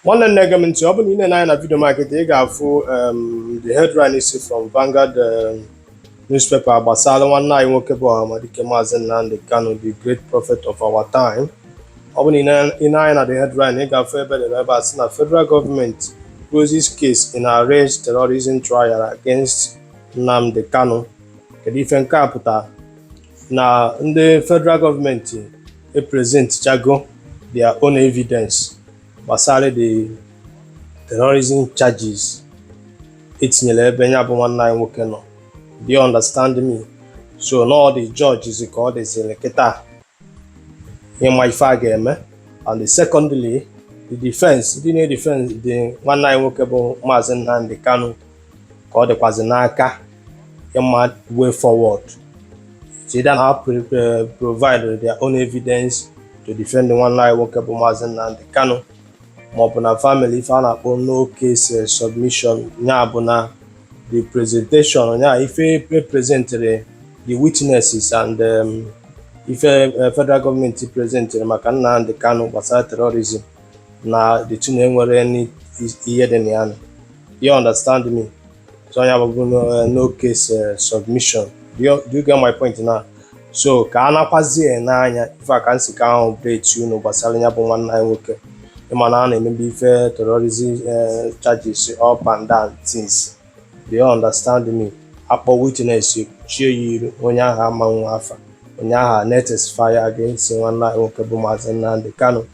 One negament to open in a video market, they got for the headline is from Vanguard newspaper. Basala one night workable Mazi Nnamdi Kanu, the great prophet of our time. Open in the headline, they got further than ever since the federal government closes case in a raised terrorism trial against Nnamdi Kanu. The different capital. Now, the federal government present Jago their own evidence. Basically, the terrorism charges. It's do you understand me? So now the judge is called as a leketa in my game. And the secondly, the defense, the one night workable Mazi Nnamdi Kanu called the Kwazinaka way forward. So they don't have provide their own evidence to defend the one night workable Mazi Nnamdi Kanu. Mobuna family found up no case submission. Nyabuna the presentation. If they presented the witnesses and if a federal government presented Nnamdi Kanu was terrorism. Now the two names were any year than the you understand me? So I have no case submission. Do you get my point now? So kana kwazi enanya if I can see can update you no basalinya bon one night okay. Maybe terrorism charges up and down things. Do you understand me? Upper witness you cheer you when you have Mawafa, when you have nettest fire against one night okay, Mazi Nnamdi Kanu.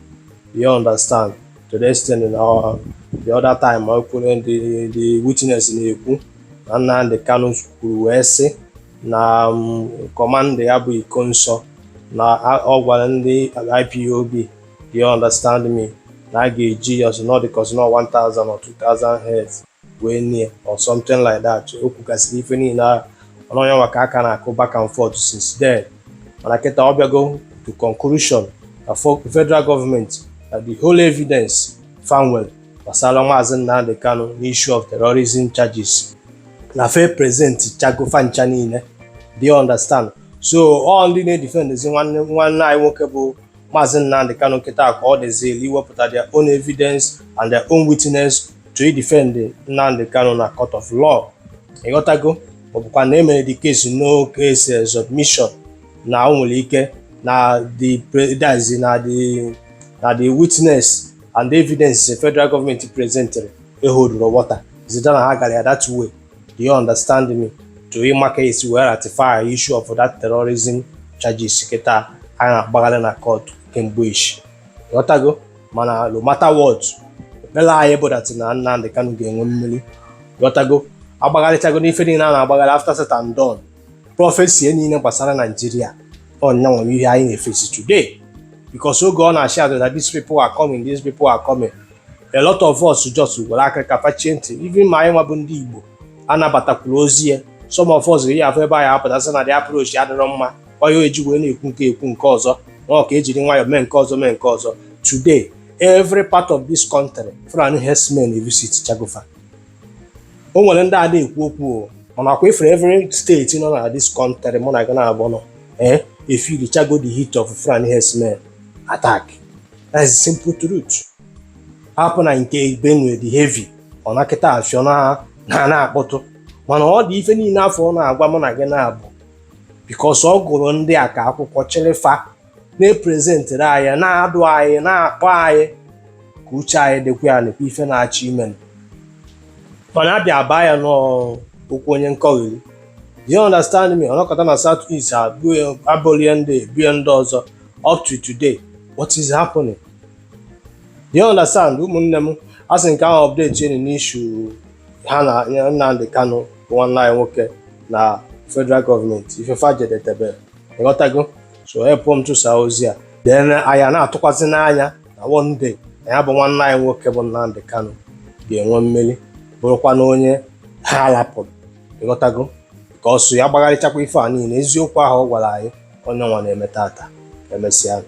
Do you understand? To the extent in the other time I put in the witness in the Nnamdi Kanu school say na command the Abu Conso na all one the IPOB. Do you understand me? Like G or not because not 1,000 or 2,000 heads way near or something like that. You can see if any now I go back and forth since then. And I get go to conclusion for the federal government that the whole evidence found well Basala Mazi Nnamdi Kanu the issue of terrorism charges. Na fair present Chago Fanchani. Do you understand? So all the defenders in one night workable Mazi Nnamdi Kanu kita all the zeal put their own evidence and their own witness to defend Nnamdi Kanu na court of law. You got to go, but name the case no case submission. Now only na the witness and the evidence the federal government presented a hold water. Is it done that way? Do you understand me? To him case we ratify issue of that terrorism charges kita and bagale na court Cambridge. You got to go, man. No matter what, bela able that na Nnamdi Kanu get 1 million. You got to go. Abagale chago ni fedi na abagale after set and done. Prophecy any in Basara Nigeria. Oh now we are in a face today. Because so go on and share that these people are coming, these people are coming. A lot of us just like a capacity, even my Mabundi Igbo, Anabata close. Some of us here have ever happened as an approach the other Roma, or you when you can cause okay, why men cause. Today, every part of this country, for an herdsmen visit Chagofa. Oh, well, and that day, on a way for every state in this country, Monagana, if you chago the heat of Fran herdsmen attack. That's simple truth. Happen and get Benue the heavy on Aketa, Fiona, Nana, bottle. Man, all the even enough for now, Guamonagana. Because all go on there, Capo, Coachelle fa, they presented I, na do I, na buy, Kuchai, the Guiana, if an achievement. But I be a buyer no Pukonian Coil. You understand me? I'm not going to Southeast, Abolian Day, beyond those up to today. What is happening? You understand? As in can update in issue, Hana, Nnamdi Kanu, one line worker, na federal government. If you fight the table, you got to go. So help them to Sauzia. Then I am not to Kwazinaya. One day, I have one line worker on Nnamdi Kanu, be 1 million. Borokwanonye halapon. You got to go. Because you have a chakwi fan in Ezio Paho while I on one emetata. MSCN.